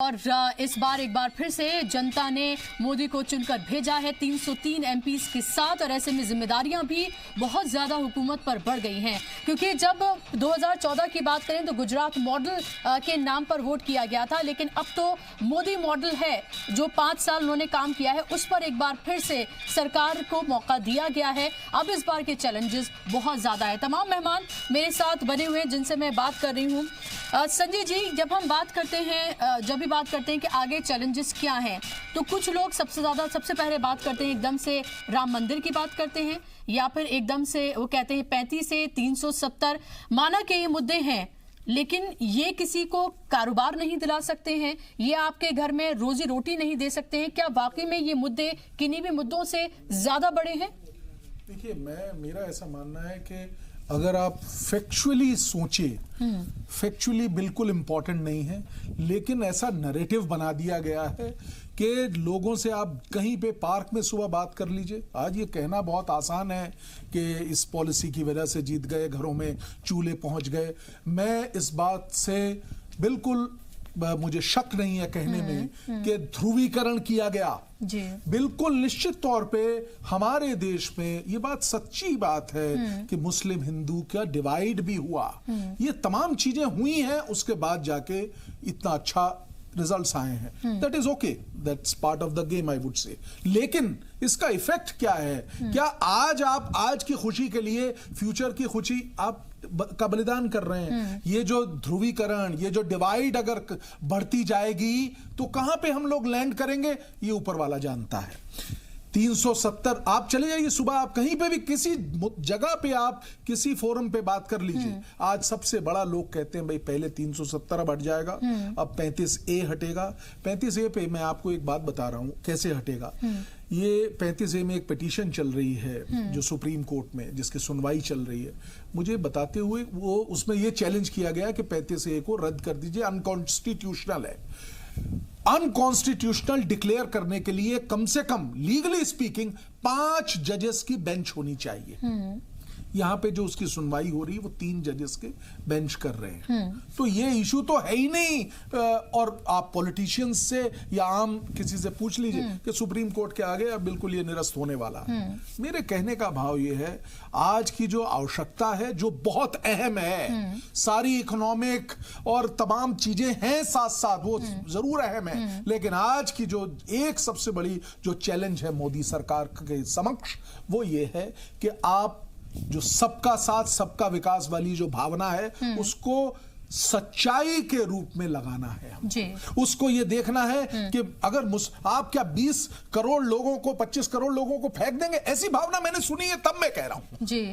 और इस बार एक बार फिर से जनता ने मोदी को चुनकर भेजा है 303 एमपीज के साथ। और ऐसे में जिम्मेदारियां भी बहुत ज्यादा हुकूमत पर बढ़ गई हैं, क्योंकि जब 2014 की बात करें तो गुजरात मॉडल के नाम पर वोट किया गया था, लेकिन अब तो मोदी मॉडल है जो 5 साल उन्होंने काम किया है, उस पर एक बार फिर से सरकार को मौका दिया गया है। अब इस बार के चैलेंजेस बहुत ज्यादा है। तमाम मेहमान मेरे साथ बने हुए हैं जिनसे मैं बात कर रही हूँ। संजय जी, जब हम बात करते हैं, जब भी बात करते हैं कि आगे चैलेंजेस क्या हैं, तो कुछ लोग सबसे पहले बात करते हैं एकदम से राम मंदिर की बात करते हैं, या फिर एकदम से वो कहते हैं 35 से 370। माना कि ये मुद्दे हैं, लेकिन ये किसी को कारोबार नहीं दिला सकते हैं, ये आपके घर में रोजी रोटी नहीं दे सकते हैं। क्या वाकई में ये मुद्दे किन्हीं भी मुद्दों से ज्यादा बड़े हैं? देखिए, मेरा ऐसा मानना है कि अगर आप फैक्चुअली सोचे, फैक्चुअली बिल्कुल इंपॉर्टेंट नहीं है, लेकिन ऐसा नैरेटिव बना दिया गया है कि लोगों से आप कहीं पे पार्क में सुबह बात कर लीजिए। आज ये कहना बहुत आसान है कि इस पॉलिसी की वजह से जीत गए, घरों में चूल्हे पहुंच गए। मैं इस बात से बिल्कुल, मुझे शक नहीं है कहने में कि ध्रुवीकरण किया गया जी। बिल्कुल निश्चित तौर पे हमारे देश में ये बात सच्ची बात है कि मुस्लिम हिंदू का डिवाइड भी हुआ। ये तमाम चीजें हुई हैं, उसके बाद जाके इतना अच्छा रिजल्ट्स आए हैं। That is okay, that's part of the game, I would say. लेकिन इसका इफेक्ट क्या है? क्या आज की खुशी के लिए फ्यूचर की खुशी आप का बलिदान कर रहे हैं? ये जो ध्रुवीकरण, ये जो डिवाइड अगर बढ़ती जाएगी तो कहां पे हम लोग लैंड करेंगे, ये ऊपर वाला जानता है। 370 आप चले जाइए, सुबह आप कहीं पे भी किसी जगह पे आप किसी फोरम पे बात कर लीजिए। आज सबसे बड़ा लोग कहते हैं भाई पहले 370 अब हट जाएगा, अब 35A हटेगा। 35A पे मैं आपको एक बात बता रहा हूं कैसे हटेगा। ये 35A में एक पिटीशन चल रही है जो सुप्रीम कोर्ट में, जिसकी सुनवाई चल रही है। मुझे बताते हुए वो उसमें ये चैलेंज किया गया कि 35A को रद्द कर दीजिए, अनकॉन्स्टिट्यूशनल है। अनकॉन्स्टिट्यूशनल डिक्लेयर करने के लिए कम से कम लीगली स्पीकिंग 5 जजेस की बेंच होनी चाहिए। यहां पे जो उसकी सुनवाई हो रही है वो 3 जजेस के बेंच कर रहे हैं। तो ये इशू तो है ही नहीं। और आप पॉलिटिशियंस से या आम किसी से पूछ लीजिए कि सुप्रीम कोर्ट के आगे अब बिल्कुल ये निरस्त होने वाला है। मेरे कहने का भाव ये है, आज की जो आवश्यकता है, जो बहुत अहम है, सारी इकोनॉमिक और तमाम चीजें हैं साथ साथ, वो जरूर अहम है, लेकिन आज की जो एक सबसे बड़ी जो चैलेंज है मोदी सरकार के समक्ष, वो ये है कि आप जो सबका साथ सबका विकास वाली जो भावना है उसको सच्चाई के रूप में लगाना है जी। उसको ये देखना है कि अगर आप क्या 20 करोड़ लोगों को, 25 करोड़ लोगों को फेंक देंगे, ऐसी भावना मैंने सुनी है, तब मैं कह रहा हूं जी।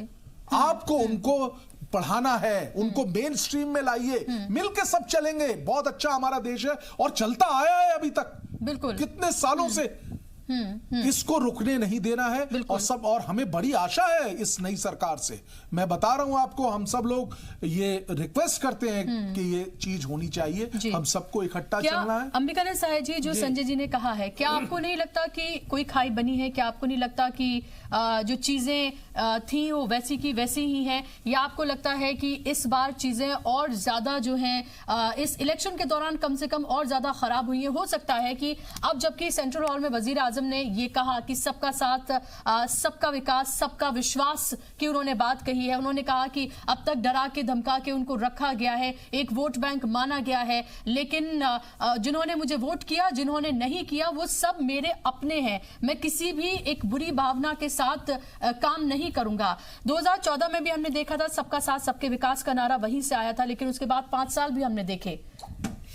आपको उनको पढ़ाना है, उनको मेन स्ट्रीम में लाइए, मिलके सब चलेंगे। बहुत अच्छा हमारा देश है और चलता आया है अभी तक, बिल्कुल कितने सालों से। इसको रुकने नहीं देना है। और हमें बड़ी आशा है इस नई सरकार से। मैं बता रहा हूं आपको, हम सब लोग ये रिक्वेस्ट करते हैं कि ये चीज होनी चाहिए, हम सबको इकट्ठा चलना है। अंबिकानंद साहे जी, जो संजय जी ने कहा है, क्या आपको नहीं लगता कि कोई खाई बनी है? क्या आपको नहीं लगता कि जो चीजें थी वो वैसी की वैसी ही हैं, या आपको लगता है कि इस बार चीजें और ज्यादा जो हैं इस इलेक्शन के दौरान कम से कम और ज्यादा खराब हुई है? हो सकता है कि अब जबकि सेंट्रल हॉल में वजीर आजम ने ये कहा कि सबका साथ, सबका विकास, सबका विश्वास की उन्होंने बात कही है, उन्होंने कहा कि अब तक डरा के धमका के उनको रखा गया है, एक वोट बैंक माना गया है, लेकिन जिन्होंने मुझे वोट किया, जिन्होंने नहीं किया, वो सब मेरे अपने हैं, मैं किसी भी एक बुरी भावना के साथ काम नहीं करूंगा। 2014 में भी हमने देखा था सबका साथ सबके विकास का नारा वहीं से आया था, लेकिन उसके बाद 5 साल भी हमने देखे।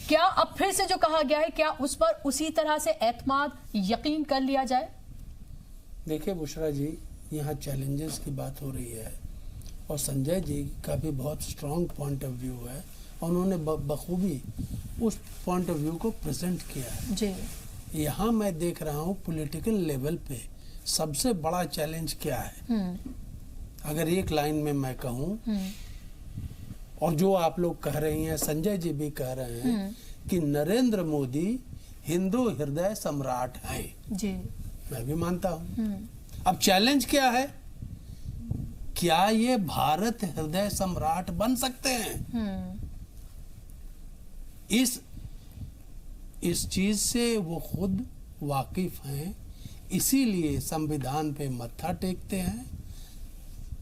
क्या अब फिर से जो कहा गया है, क्या उस पर उसी तरह से एतमाद, यकीन कर लिया जाए? देखिए बुशरा जी, यहाँ चैलेंजेस की बात हो रही है और संजय जी का भी बहुत स्ट्रांग पॉइंट ऑफ व्यू है, उन्होंने बखूबी उस पॉइंट ऑफ व्यू को प्रेजेंट किया है जी। यहाँ मैं देख रहा हूँ पॉलिटिकल लेवल पे सबसे बड़ा चैलेंज क्या है, अगर एक लाइन में मैं कहूँ, और जो आप लोग कह रही हैं, संजय जी भी कह रहे हैं कि नरेंद्र मोदी हिंदू हृदय सम्राट हैं जी, मैं भी मानता हूं। अब चैलेंज क्या है, क्या ये भारत हृदय सम्राट बन सकते हैं? इस इस चीज से वो खुद वाकिफ हैं, इसीलिए संविधान पे मत्था टेकते हैं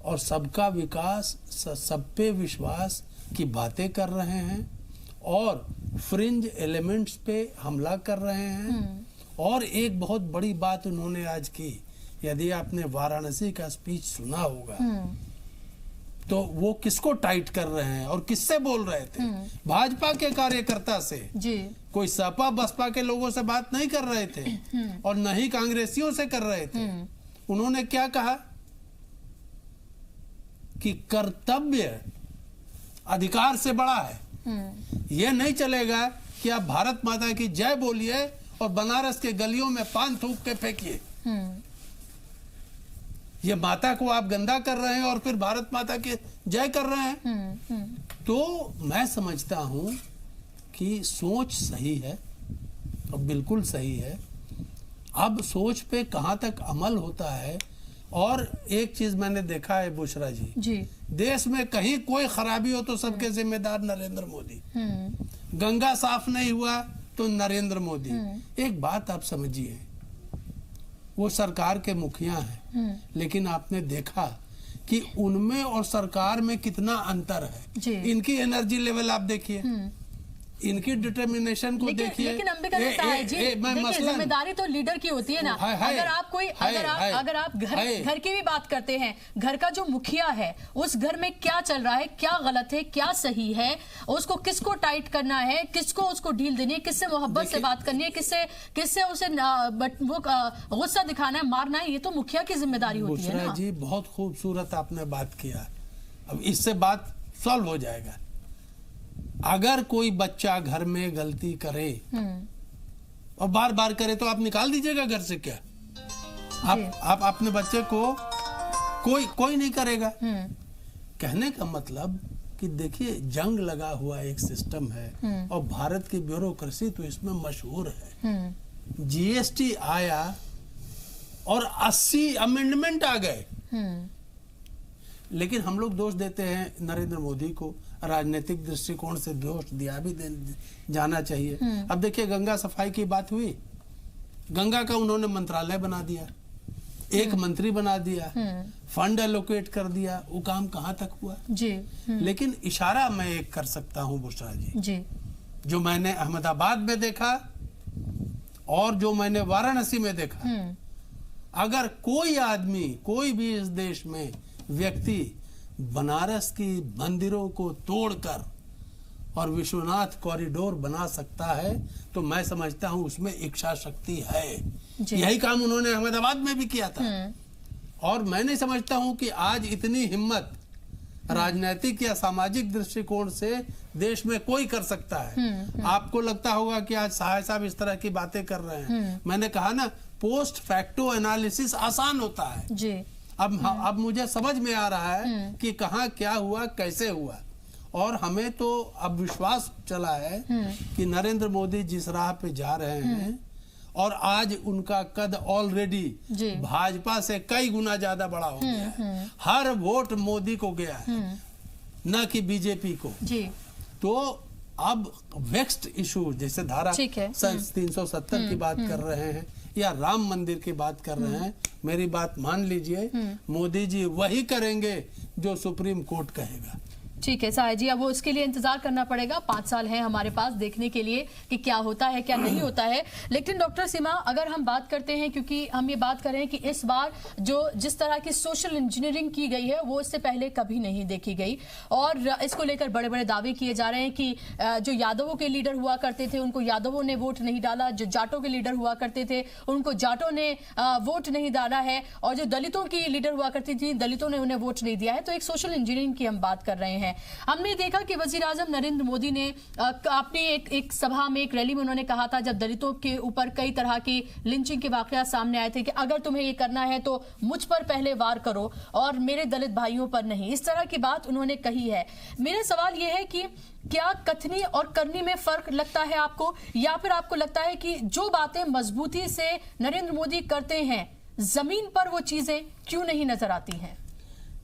और सबका विकास, सब पे विश्वास की बातें कर रहे हैं और फ्रिंज एलिमेंट्स पे हमला कर रहे हैं। और एक बहुत बड़ी बात उन्होंने आज की, यदि आपने वाराणसी का स्पीच सुना होगा तो वो किसको टाइट कर रहे हैं और किससे बोल रहे थे? भाजपा के कार्यकर्ता से जी। कोई सपा बसपा के लोगों से बात नहीं कर रहे थे और न ही कांग्रेसियों से कर रहे थे। उन्होंने क्या कहा कि कर्तव्य अधिकार से बड़ा है। यह नहीं चलेगा कि आप भारत माता की जय बोलिए और बनारस के गलियों में पान थूक के फेंकिए। ये माता को आप गंदा कर रहे हैं और फिर भारत माता की जय कर रहे हैं। तो मैं समझता हूं कि सोच सही है और बिल्कुल सही है। अब सोच पे कहां तक अमल होता है। और एक चीज मैंने देखा है बुशरा जी, देश में कहीं कोई खराबी हो तो सबके जिम्मेदार नरेंद्र मोदी। गंगा साफ नहीं हुआ तो नरेंद्र मोदी। एक बात आप समझिए, वो सरकार के मुखिया हैं, लेकिन आपने देखा कि उनमें और सरकार में कितना अंतर है। इनकी एनर्जी लेवल आप देखिए, इनकी डिटर्मिनेशन को देखिए। लेकिन अंबिका जी, देखिए जिम्मेदारी तो लीडर की होती है ना। अगर आप कोई अगर आप घर की भी बात करते हैं, घर का जो मुखिया है उस घर में क्या चल रहा है, क्या गलत है, क्या सही है, उसको किसको टाइट करना है, किसको उसको ढील देनी है, किससे मोहब्बत से बात करनी है, किससे उसे वो गुस्सा दिखाना है, मारना है, ये तो मुखिया की जिम्मेदारी होती है ना। जी बहुत खूबसूरत आपने बात किया। अब इससे बात सॉल्व हो जाएगा। अगर कोई बच्चा घर में गलती करे और बार बार करे तो आप निकाल दीजिएगा घर से क्या? आप अपने बच्चे को कोई नहीं करेगा। कहने का मतलब कि देखिए जंग लगा हुआ एक सिस्टम है और भारत की ब्यूरोक्रेसी तो इसमें मशहूर है। जीएसटी आया और 80 अमेंडमेंट आ गए, लेकिन हम लोग दोष देते हैं नरेंद्र मोदी को। राजनीतिक दृष्टिकोण से दोष दिया भी जाना चाहिए। अब देखिए गंगा सफाई की बात हुई, गंगा का उन्होंने मंत्रालय बना दिया, एक मंत्री बना दिया, फंड एलोकेट कर दिया, वो काम कहाँ तक हुआ जी। लेकिन इशारा मैं एक कर सकता हूँ बुशरा जी, जो मैंने अहमदाबाद में देखा और जो मैंने वाराणसी में देखा। अगर कोई आदमी, कोई भी इस देश में व्यक्ति बनारस की मंदिरों को तोड़कर और विश्वनाथ कॉरिडोर बना सकता है तो मैं समझता हूं उसमें इच्छा शक्ति है। यही काम उन्होंने अहमदाबाद में भी किया था। और मैं नहीं समझता हूं कि आज इतनी हिम्मत राजनीतिक या सामाजिक दृष्टिकोण से देश में कोई कर सकता है। आपको लगता होगा कि आज सहाय साहब इस तरह की बातें कर रहे हैं। मैंने कहा ना, पोस्ट फैक्टो एनालिसिस आसान होता है जी। अब मुझे समझ में आ रहा है कि कहाँ क्या हुआ, कैसे हुआ। और हमें तो अब विश्वास चला है कि नरेंद्र मोदी जिस राह पे जा रहे हैं और आज उनका कद ऑलरेडी भाजपा से कई गुना ज्यादा बड़ा हो गया है। हर वोट मोदी को गया है, न कि बीजेपी को जी। तो अब वेक्स्ट इशू जैसे धारा 370 की बात कर रहे हैं या राम मंदिर की बात कर रहे हैं, मेरी बात मान लीजिए, मोदी जी वही करेंगे जो सुप्रीम कोर्ट कहेगा। ठीक है साय जी, अब वो उसके लिए इंतजार करना पड़ेगा। 5 साल हैं हमारे पास देखने के लिए कि क्या होता है क्या नहीं होता है। लेकिन डॉक्टर सीमा, अगर हम बात करते हैं, क्योंकि हम ये बात कर रहे हैं कि इस बार जो जिस तरह की सोशल इंजीनियरिंग की गई है वो इससे पहले कभी नहीं देखी गई और इसको लेकर बड़े बड़े दावे किए जा रहे हैं कि जो यादवों के लीडर हुआ करते थे उनको यादवों ने वोट नहीं डाला, जो जाटों के लीडर हुआ करते थे उनको जाटों ने वोट नहीं डाला है, और जो दलितों की लीडर हुआ करती थी दलितों ने उन्हें वोट नहीं दिया है। तो एक सोशल इंजीनियरिंग की हम बात कर रहे हैं। हमने देखा कि वजीर आजम नरेंद्र मोदी ने अपनी एक सभा में, एक रैली में उन्होंने कहा था, जब दलितों के ऊपर कई तरह की लिंचिंग के वाकया सामने आए थे, कि अगर तुम्हें ये करना है तो मुझ पर पहले वार करो और मेरे दलित भाइयों पर नहीं। इस तरह की बात उन्होंने कही है। मेरा सवाल यह है कि क्या कथनी और करनी में फर्क लगता है आपको, या फिर आपको लगता है कि जो बातें मजबूती से नरेंद्र मोदी करते हैं जमीन पर वो चीजें क्यों नहीं नजर आती हैं?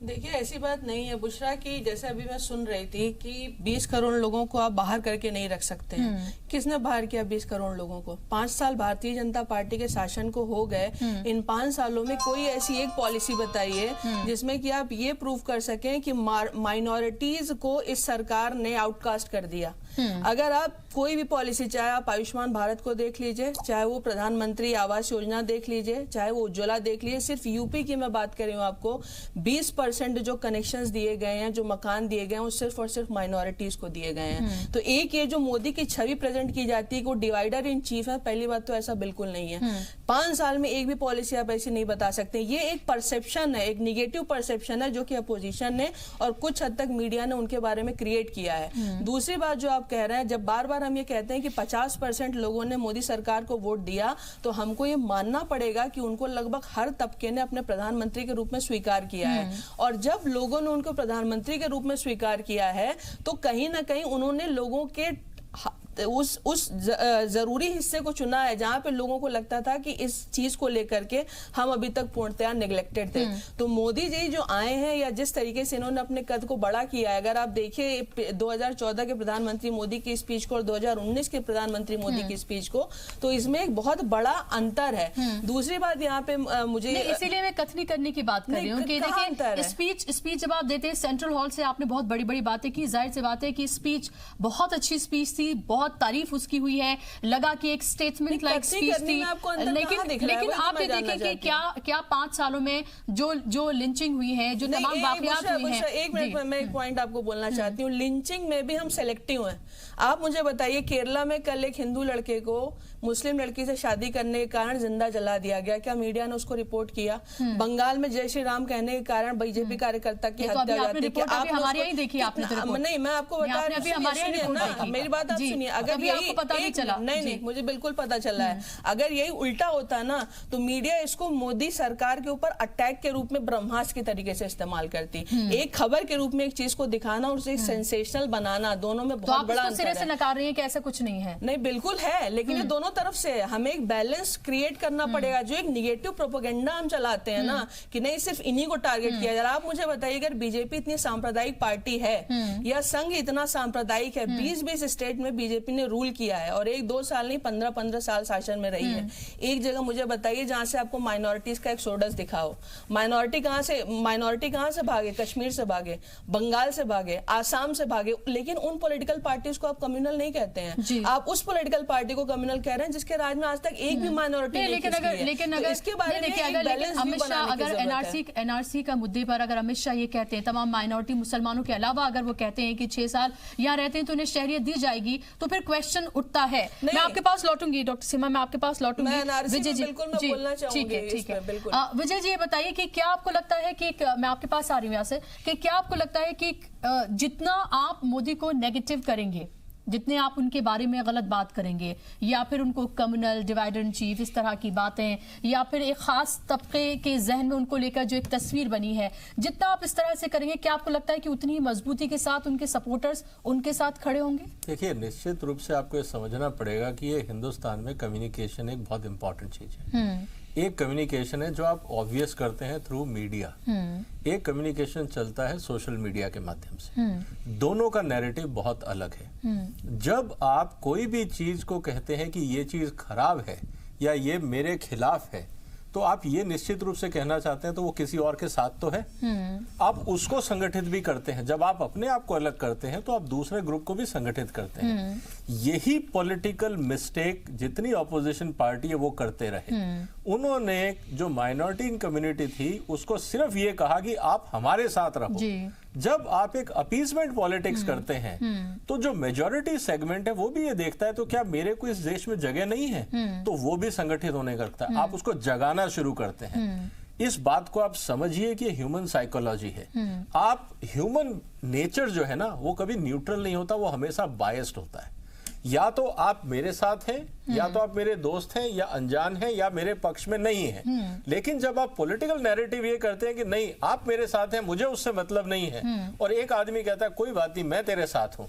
देखिए ऐसी बात नहीं है बुशरा की, जैसे अभी मैं सुन रही थी कि 20 करोड़ लोगों को आप बाहर करके नहीं रख सकते हैं। किसने बाहर किया 20 करोड़ लोगों को? 5 साल भारतीय जनता पार्टी के शासन को हो गए। इन 5 सालों में कोई ऐसी एक पॉलिसी बताइए जिसमें कि आप ये प्रूव कर सकें कि माइनॉरिटीज को इस सरकार ने आउटकास्ट कर दिया। अगर आप कोई भी पॉलिसी, चाहे आप आयुष्मान भारत को देख लीजिए, चाहे वो प्रधानमंत्री आवास योजना देख लीजिए, चाहे वो उज्ज्वला देख लीजिए, सिर्फ यूपी की मैं बात कर रही हूँ आपको, 20% जो कनेक्शंस दिए गए हैं, जो मकान दिए गए हैं, वो सिर्फ और सिर्फ माइनॉरिटीज को दिए गए हैं। तो एक ये जो मोदी की छवि प्रेजेंट की जाती है कि वो डिवाइडर इन चीफ है, पहली बात तो ऐसा बिल्कुल नहीं है। 5 साल में एक भी पॉलिसी आप ऐसी नहीं बता सकते। ये एक परसेप्शन है, एक निगेटिव परसेप्शन है जो कि अपोजिशन ने और कुछ हद तक मीडिया ने उनके बारे में क्रिएट किया है। दूसरी बात जो आप कह रहे हैं, जब बार बार हम ये कहते हैं कि 50% लोगों ने मोदी सरकार को वोट दिया, तो हमको ये मानना पड़ेगा कि उनको लगभग हर तबके ने अपने प्रधानमंत्री के रूप में स्वीकार किया है। और जब लोगों ने उनको प्रधानमंत्री के रूप में स्वीकार किया है, तो कहीं ना कहीं उन्होंने लोगों के उस जरूरी हिस्से को चुना है जहां पे लोगों को लगता था कि इस चीज को लेकर के हम अभी तक पूर्णतया नेग्लेक्टेड थे। तो मोदी जी जो आए हैं, या जिस तरीके से इन्होंने अपने कद को बड़ा किया है, अगर आप देखिए 2014 के प्रधानमंत्री मोदी की स्पीच को और 2019 के प्रधानमंत्री मोदी की स्पीच को, तो इसमें एक बहुत बड़ा अंतर है। दूसरी बात यहाँ पे मुझे, इसीलिए मैं कथनी करने की बात कर रही हूँ कि देखिए स्पीच जब आप देते हैं सेंट्रल हॉल से, आपने बहुत बड़ी बड़ी बातें की, जाहिर सी बात है कि स्पीच बहुत अच्छी स्पीच थी, बहुत तारीफ उसकी हुई है, लगा कि एक स्टेटमेंट लाइक स्पीच थी। लेकिन आप ये देखें कि क्या 5 सालों में जो लिंचिंग हुई है, जो तमाम वाकयात हुई हैं। एक मिनट में मैं एक पॉइंट आपको बोलना चाहती हूँ। लिंचिंग में भी हम सेलेक्टिव हैं। आप मुझे बताइए, केरला में कल एक हिंदू लड़के को मुस्लिम लड़की से शादी करने के कारण जिंदा जला दिया गया, क्या मीडिया ने उसको रिपोर्ट किया? बंगाल में जय श्री राम कहने के कारण बीजेपी कार्यकर्ता की हत्या जाती है। नहीं, मैं आपको बता रही हूँ, मेरी बात आप सुनिए। अगर यही पता नहीं चला, नहीं, मुझे बिल्कुल पता चला है। अगर यही उल्टा होता ना, तो मीडिया इसको मोदी सरकार के ऊपर अटैक के रूप में ब्रह्मास्त्र की तरीके से इस्तेमाल करती। एक खबर के रूप में एक चीज को दिखाना और उसे सेंसेशनल बनाना, दोनों में बहुत बड़ा अंतर है। से नकार रही है कि ऐसा कुछ नहीं है? नहीं, बिल्कुल है, लेकिन ये दोनों तरफ से हमें एक बैलेंस क्रिएट करना पड़ेगा। जो एक निगेटिव प्रोपेगेंडा हम चलाते हैं ना, कि नहीं सिर्फ इन्हीं को टारगेट किया जा रहा। आप मुझे बताइए, अगर बीजेपी इतनी सांप्रदायिक पार्टी है, या संघ इतना सांप्रदायिक है, 20-20 स्टेट में बीजेपी ने रूल किया है, और 1-2 साल नहीं 15-15 साल शासन में रही है। एक जगह मुझे बताइए जहां से आपको माइनॉरिटीज का एक्सोडस दिखाओ। माइनॉरिटी कहां से भागे? कश्मीर से भागे, बंगाल से भागे, आसाम से भागे। लेकिन उन पॉलिटिकल पार्टीज को आप कम्युनल नहीं कहते हैं। आप उस पॉलिटिकल पार्टी को कम्युनल कह रहे हैं जिसके राज में आज तक एक भी माइनॉरिटी नहीं। लेकिन अगर इसके बारे में अमित शाह अगर एनआरसी का मुद्दे पर अगर अमित शाह ये कहते हैं, तमाम माइनॉरिटी मुसलमानों के अलावा अगर वो कहते हैं कि 6 साल यहाँ रहते हैं तो उन्हें शहरियत दी जाएगी, तो फिर क्वेश्चन उठता है। मैं आपके पास लौटूंगी डॉक्टर सीमा, मैं आपके पास लौटूंगी। विजय जी, ठीक है। विजय जी, ये बताइए कि क्या आपको लगता है कि, मैं आपके पास आ रही हूँ यहाँ से, कि क्या आपको लगता है कि जितना आप मोदी को नेगेटिव करेंगे, जितने आप उनके बारे में गलत बात करेंगे, या फिर उनको कम्युनल डिवाइडर इन चीफ इस तरह की बातें, या फिर एक खास तबके के जहन में उनको लेकर जो एक तस्वीर बनी है, जितना आप इस तरह से करेंगे, क्या आपको लगता है कि उतनी मजबूती के साथ उनके सपोर्टर्स उनके साथ खड़े होंगे? देखिए, निश्चित रूप से आपको ये समझना पड़ेगा कि ये हिंदुस्तान में कम्युनिकेशन एक बहुत इंपॉर्टेंट चीज है। एक कम्युनिकेशन है जो आप ऑब्वियस करते हैं थ्रू मीडिया, एक कम्युनिकेशन चलता है सोशल मीडिया के माध्यम से। दोनों का नैरेटिव बहुत अलग है। जब आप कोई भी चीज को कहते हैं कि ये चीज खराब है या ये मेरे खिलाफ है, तो आप ये निश्चित रूप से कहना चाहते हैं तो वो किसी और के साथ तो है। आप उसको संगठित भी करते हैं। जब आप अपने आप को अलग करते हैं तो आप दूसरे ग्रुप को भी संगठित करते हैं। यही पॉलिटिकल मिस्टेक जितनी ऑपोजिशन पार्टी है वो करते रहे। उन्होंने जो माइनॉरिटी कम्युनिटी थी उसको सिर्फ ये कहा कि आप हमारे साथ रहो। जब आप एक अपीजमेंट पॉलिटिक्स करते हैं तो जो मेजॉरिटी सेगमेंट है वो भी ये देखता है तो क्या मेरे को इस देश में जगह नहीं है, तो वो भी संगठित होने करता है। आप उसको जगाना शुरू करते हैं। इस बात को आप समझिए कि ह्यूमन साइकोलॉजी है। आप ह्यूमन नेचर जो है ना वो कभी न्यूट्रल नहीं होता, वो हमेशा बायस्ड होता है। या तो आप मेरे साथ हैं, या तो आप मेरे दोस्त हैं, या अनजान हैं, या मेरे पक्ष में नहीं हैं। लेकिन जब आप पॉलिटिकल नैरेटिव ये करते हैं कि नहीं आप मेरे साथ हैं, मुझे उससे मतलब नहीं है, और एक आदमी कहता है कोई बात नहीं मैं तेरे साथ हूं,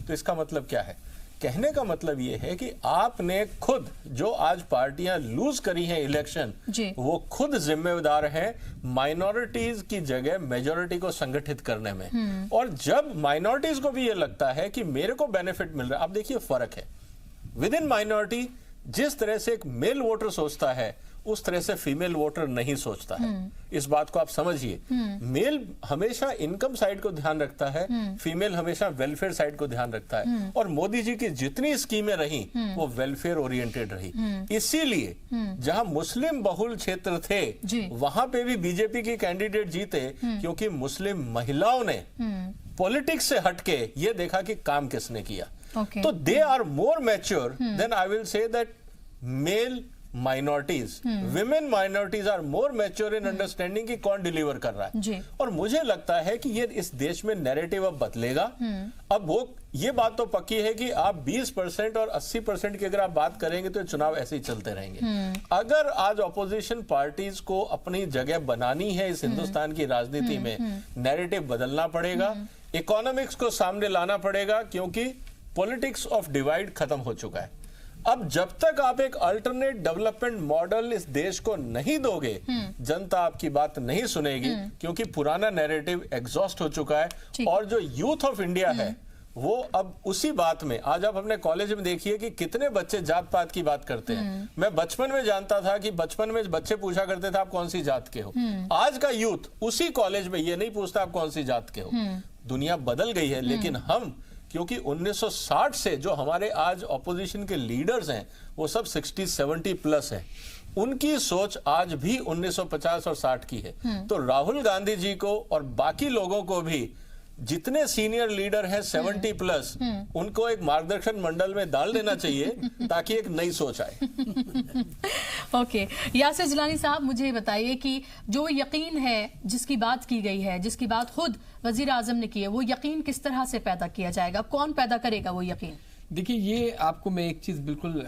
तो इसका मतलब क्या है? कहने का मतलब ये है कि आपने खुद जो आज पार्टियां लूज करी हैं इलेक्शन, वो खुद जिम्मेदार हैं माइनॉरिटीज की जगह मेजॉरिटी को संगठित करने में। और जब माइनॉरिटीज को भी ये लगता है कि मेरे को बेनिफिट मिल रहा है, आप देखिए फर्क है विद इन माइनॉरिटी, जिस तरह से एक मेल वोटर सोचता है उस तरह से फीमेल वोटर नहीं सोचता है। इस बात को आप समझिए, मेल हमेशा इनकम साइड को ध्यान रखता है, फीमेल हमेशा वेलफेयर साइड को ध्यान रखता है। और मोदी जी की जितनी स्कीमें रही वो वेलफेयर ओरिएंटेड रही। इसीलिए जहां मुस्लिम बहुल क्षेत्र थे वहां पे भी बीजेपी की कैंडिडेट जीते, क्योंकि मुस्लिम महिलाओं ने पॉलिटिक्स से हटके ये देखा कि काम किसने किया। तो they are more mature than I will say that male minorities, women minorities are more mature in understanding कि कौन डिलीवर कर रहा है। और मुझे लगता है कि ये इस देश में नैरेटिव अब बदलेगा। अब वो ये बात तो पक्की है कि आप 20% और 80% की अगर आप बात करेंगे तो चुनाव ऐसे ही चलते रहेंगे। अगर आज ऑपोजिशन पार्टीज को अपनी जगह बनानी है इस हिंदुस्तान की राजनीति में, नैरेटिव बदलना पड़ेगा, इकोनॉमिक्स को सामने लाना पड़ेगा, क्योंकि पॉलिटिक्स ऑफ डिवाइड खत्म हो चुका है। अब जब तक आप एक अल्टरनेट डेवलपमेंट मॉडल इस देश को नहीं दोगे, जनता आपकी बात नहीं सुनेगी, क्योंकि पुराना नैरेटिव एग्जॉस्ट हो चुका है। और जो यूथ ऑफ इंडिया है वो अब उसी बात में, आज आप अपने कॉलेज में देखिए कि कितने बच्चे जात पात की बात करते हैं। मैं बचपन में जानता था कि बचपन में बच्चे पूछा करते थे आप कौन सी जात के हो। आज का यूथ उसी कॉलेज में ये नहीं पूछता आप कौन सी जात के हो। दुनिया बदल गई है, लेकिन हम, क्योंकि 1960 से जो हमारे आज ऑपोजिशन के लीडर्स हैं वो सब 60-70 प्लस हैं, उनकी सोच आज भी 1950 और 60 की है। तो राहुल गांधी जी को और बाकी लोगों को भी, जितने सीनियर लीडर हैं 70 प्लस, उनको एक मार्गदर्शन मंडल में डाल देना चाहिए ताकि एक नई सोच आए। ओके, यासिर जिलानी साहब, मुझे बताइए कि जो यकीन है जिसकी बात की गई है, जिसकी बात खुद वजीर आजम ने की है, वो यकीन किस तरह से पैदा किया जाएगा? कौन पैदा करेगा वो यकीन? देखिए, ये आपको मैं एक चीज बिल्कुल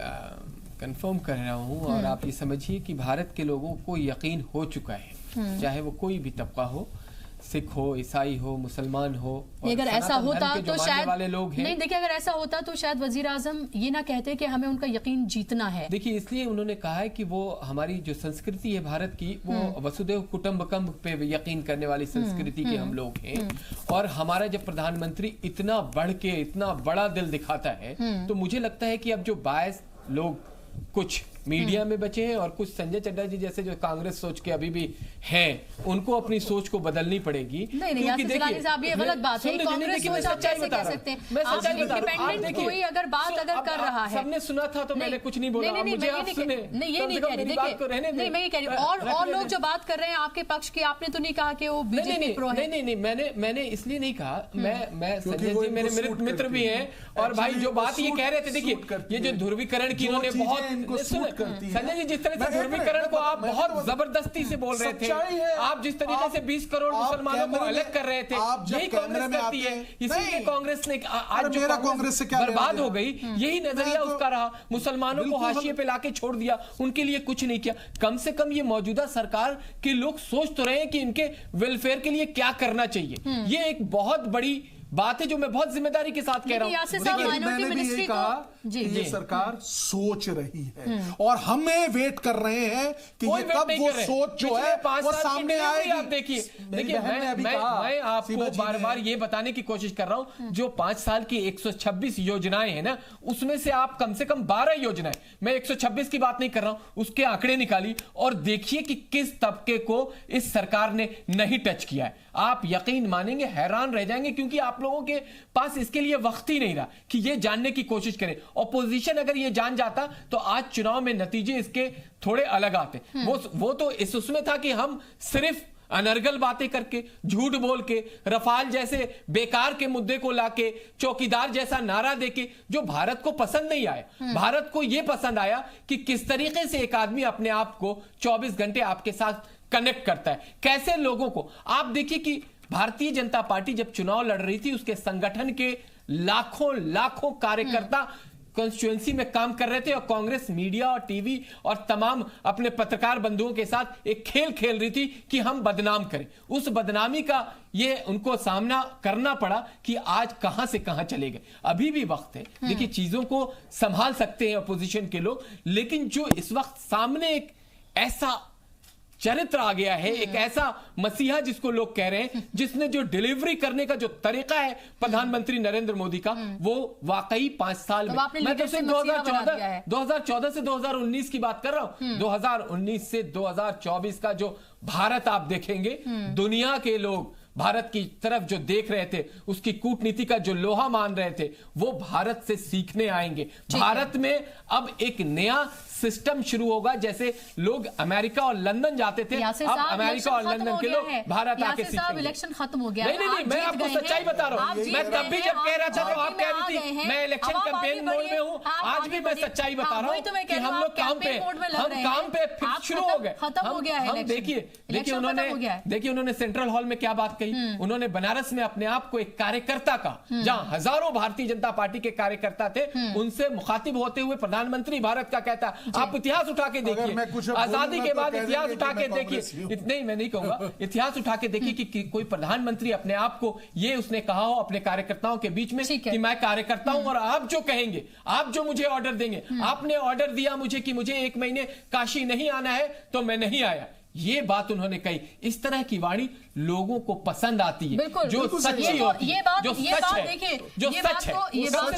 कंफर्म कर रहा हूँ, और आप ये समझिए कि भारत के लोगों को यकीन हो चुका है, चाहे वो कोई भी तबका हो, सिख हो, ईसाई हो, मुसलमान हो। अगर ऐसा होता तो शायद वाले लोग हैं, नहीं, देखिए अगर ऐसा होता तो शायद वजीर आजम ये ना कहते कि हमें उनका यकीन जीतना है। देखिए, इसलिए उन्होंने कहा है कि वो हमारी जो संस्कृति है भारत की, वो वसुदेव कुटुंबकम पे यकीन करने वाली संस्कृति के हम लोग हैं। और हमारा जब प्रधानमंत्री इतना बढ़ के इतना बड़ा दिल दिखाता है, तो मुझे लगता है कि अब जो बायस लोग कुछ मीडिया में बचे हैं और कुछ संजय चड्ढा जी जैसे जो कांग्रेस सोच के अभी भी हैं, उनको अपनी सोच को बदलनी पड़ेगी। नहीं, यासिर जिलानी साहब, ये गलत बात है। कांग्रेस सोच आप कैसे कह सकते हैं? मैं सच्चाई बता रहा हूं। इंडिपेंडेंट कोई अगर बात अगर कर रहा है, सबने सुना था तो मैंने कुछ नहीं बोला, मुझे आप सुने। नहीं, ये नहीं कह रही, देखिए, नहीं, मैं ये कह रही हूं, और लोग जो बात कर रहे हैं आपके पक्ष की, आपने तो नहीं कहा कि वो बीजेपी प्रो है। नहीं, मैंने इसलिए नहीं कहा। मैं संजय जी मेरे मित्र भी हैं, और भाई जो बात ये कह रहे थे, देखिए ये जो ध्रुवीकरण की इन्होंने बहुत, संजय जी जिस तरह से ध्रुवीकरण को आप बहुत जबरदस्ती से बोल रहे थे, आप जिस तरीके से 20 करोड़ मुसलमानों को अलग कर रहे थे, यही कांग्रेस करती है। इसीलिए कांग्रेस ने आज जो कांग्रेस बर्बाद हो गई, यही नजरिया उसका रहा, मुसलमानों को हाशिए पे लाके छोड़ दिया, उनके लिए कुछ नहीं किया। कम से कम ये मौजूदा सरकार के लोग सोच तो रहे हैं कि इनके वेलफेयर के लिए क्या करना चाहिए। ये एक बहुत बड़ी बात है जो मैं बहुत जिम्मेदारी के साथ कह रहा हूं। मैंने भी यही कहा कि ये सरकार सोच रही है और हमें वेट कर रहे हैं कि ये कब वो सोच जो है वो सामने आएगी। आप देखिए, मैं आपको बार बार ये बताने की कोशिश कर रहा हूं, जो 5 साल की 126 योजनाएं हैं ना, उसमें से आप कम से कम 12 योजनाएं, मैं 126 की बात नहीं कर रहा हूं, उसके आंकड़े निकाली और देखिए कि किस तबके को इस सरकार ने नहीं टच किया है। आप यकीन मानेंगे, हैरान रह जाएंगे, क्योंकि आप लोगों के पास इसके लिए वक्त ही नहीं रहा कि ये जानने की कोशिश करें। ऑपोजिशन अगर ये जान जाता तो आज चुनाव में नतीजे इसके थोड़े अलग आते। वो तो उसमें था कि हम सिर्फ अनर्गल बातें करके, झूठ बोल के, रफाल जैसे बेकार के मुद्दे को लाके, चौकीदार जैसा नारा देके, जो भारत को पसंद नहीं आया। भारत को यह पसंद आया कि किस तरीके से एक आदमी अपने आप को 24 घंटे आपके साथ कनेक्ट करता है, कैसे लोगों को। आप देखिए कि भारतीय जनता पार्टी जब चुनाव लड़ रही थी, उसके संगठन के लाखों कार्यकर्ता कॉन्स्टिट्यूएंसी में काम कर रहे थे और कांग्रेस मीडिया और टीवी और तमाम अपने पत्रकार बंधुओं के साथ एक खेल खेल रही थी कि हम बदनाम करें। उस बदनामी का ये उनको सामना करना पड़ा कि आज कहां से कहां चले गए। अभी भी वक्त है, देखिए चीजों को संभाल सकते हैं अपोजिशन के लोग, लेकिन जो इस वक्त सामने एक ऐसा चरित्र आ गया है, एक ऐसा मसीहा जिसको लोग कह रहे हैं, जिसने जो डिलीवरी करने का जो तरीका है प्रधानमंत्री नरेंद्र मोदी का, वो वाकई 5 साल में, मैं तो सिर्फ 2014 से 2019 की बात कर रहा हूं, 2019 से 2024 का जो भारत आप देखेंगे, दुनिया के लोग भारत की तरफ जो देख रहे थे, उसकी कूटनीति का जो लोहा मान रहे थे, वो भारत से सीखने आएंगे। भारत में अब एक नया सिस्टम शुरू होगा। जैसे लोग अमेरिका और लंदन जाते थे, अब अमेरिका और लंदन के लोग भारत आके सीखेंगे। इलेक्शन खत्म हो गया। नहीं, मैं आपको सच्चाई बता रहा हूँ। मैं तब भी जब कह रहा था तो आप कह रही थी मैं इलेक्शन कैंपेन मोड में हूँ। आज भी मैं सच्चाई बता रहा हूँ कि हम लोग काम पे शुरू हो गए, खत्म हो गया है। देखिए उन्होंने सेंट्रल हॉल में क्या बात कही। उन्होंने बनारस में अपने आप को एक कार्यकर्ता का, जहां हजारों भारतीय जनता पार्टी के कार्यकर्ता थे, उनसे मुखातिब होते हुए प्रधानमंत्री भारत का कहता, आप इतिहास उठा के देखिए, आजादी के बाद इतिहास उठा के देखिए, नहीं मैं नहीं कहूंगा, इतिहास उठा के देखिए कि कोई प्रधानमंत्री अपने आप को ये उसने कहा हो अपने कार्यकर्ताओं के बीच में कि मैं कार्यकर्ता हूं और आप जो कहेंगे, आप जो मुझे ऑर्डर देंगे, आपने ऑर्डर दिया मुझे कि मुझे 1 महीने काशी नहीं आना है तो मैं नहीं आया। ये बात उन्होंने कही। इस तरह की वाणी लोगों को पसंद आती है, जो सच्ची होती है, जो सच है, जो सच है,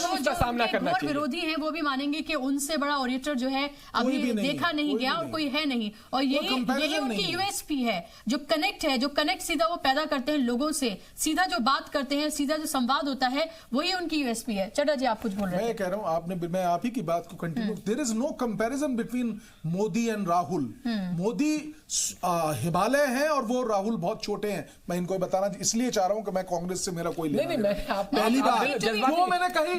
उसका सामना करना चाहिए। विरोधी हैं वो भी मानेंगे कि उनसे बड़ा ओरेटर जो है अभी देखा नहीं गया और कोई है नहीं, और यही उनकी यूएसपी है, जो कनेक्ट है, जो कनेक्ट सीधा वो पैदा करते हैं लोगों से, सीधा जो बात करते हैं, सीधा जो संवाद होता है, वही उनकी यूएसपी है। चड्डा जी आप कुछ बोल रहे हैं। मैं कह रहा हूं, आपने, मैं आप ही की बात को continue, there is no comparison between Modi and Rahul. Modi Himalaya है और वो राहुल बहुत छोटे हैं। मैं इनको बताना इसलिए चाह रहा हूं कि मैं कांग्रेस से मेरा कोई लेना नहीं। पहली बात जो मैंने कही,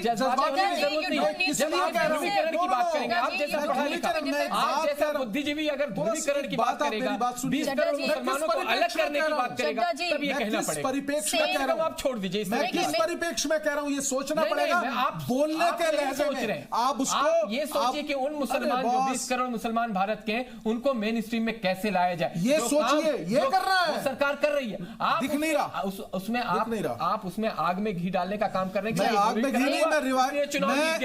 आप जैसा बुद्धिजीवी अगर ध्रुवीकरण की बात करेगा, 20 करोड़ मुसलमानों को अलग करने की बात करेगा, तब ये कहना पड़ेगा। परिप्रेक्ष्य में कह रहा हूं, आप छोड़ दीजिए, मैं किस परिप्रेक्ष्य में कह रहा हूं ये सोचना पड़ेगा। आप बोलने के लहजे में आप उसको ये सोचिए कि उन मुसलमान जो 20 करोड़ मुसलमान भारत के हैं, उनको मेन स्ट्रीम में कैसे लाया जाए, ये सोचिए, ये कर रहा है सरकार, कर रही है। आप दिख नहीं रहा, उसमें आप उसमें आग में घी डालने का काम कर रहे हैं। मैं आग में घी नहीं,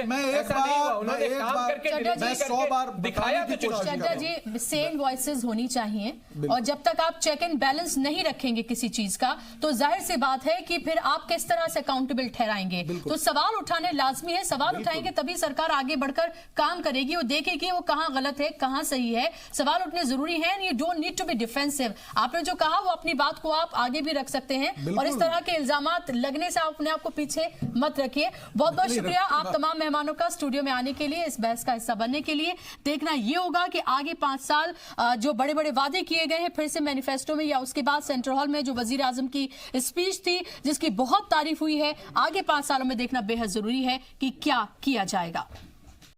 मैं एक बार 100 बार दिखाया। चड्डा जी, सेम वॉइसेस होनी चाहिए, और जब तक आप चेक एंड बैलेंस नहीं रखेंगे किसी चीज का, तो जाहिर सी बात है कि फिर आप किस तरह से अकाउंटेबल ठहराएंगे। तो सवाल उठाने लाजमी है, सवाल उठाएंगे तभी सरकार आगे बढ़कर काम करेगी, वो देखेगी वो कहां गलत है कहां सही है। सवाल उठने जरूरी है, you don't need to be defensive. आपने जो कहा वो अपनी बात को आप आगे भी रख सकते हैं, और इस तरह के इल्जामात लगने से आप अपने आप को पीछे मत रखिए। बहुत बहुत शुक्रिया आप तमाम मेहमानों का स्टूडियो में आने के लिए, इस बहस का हिस्सा बनने के लिए। देखना ये होगा कि आगे 5 साल जो बड़े बड़े वादे किए गए हैं फिर से मैनिफेस्टो में, या उसके बाद सेंट्रल हॉल में जो वजीर आजम की स्पीच थी जिसकी बहुत तारीफ हुई है, आगे 5 सालों में देखना बेहद जरूरी है कि क्या किया जाएगा।